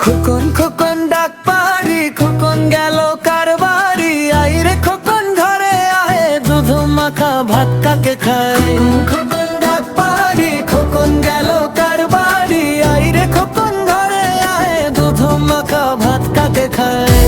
খোকন খোকন ডাক পারি, খোকন গেল কার বাড়ি, আইরে খোকন ঘরে আহে, দুধ মাখা ভাত কাকে খায়। খোকন ডাক পারি, খোকন গেল কার বাড়ি, আইরে খোকন ঘরে আহে, দুধ মাখা ভাত কাকে খায়।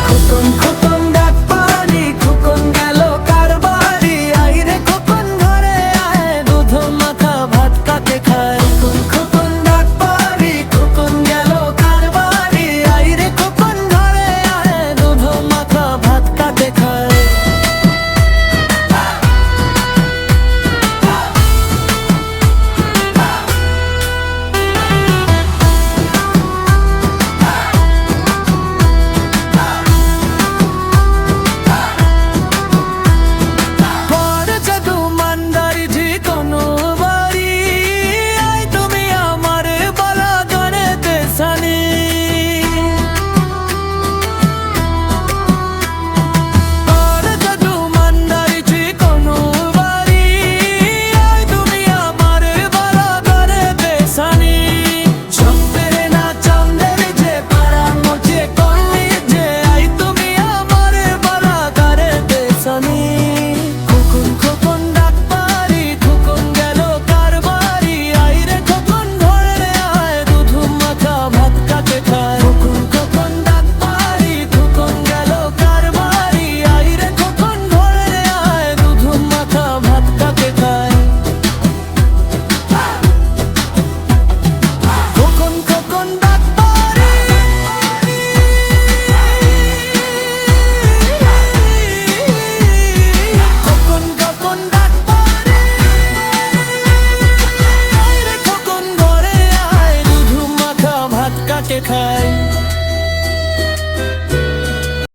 খোকন খোকন ডাক পারি, খোকন গেল কার বাড়ি, আইরে খোকন ঘরে আহে, দুধ মাখা ভাত কাকে খায়। খোকন খোকন ডাক পারি, খোকন গেল কার বাড়ি, আইরে খোকন ঘরে আহে, দুধ মাখা ভাত কাকে খায়। খায়।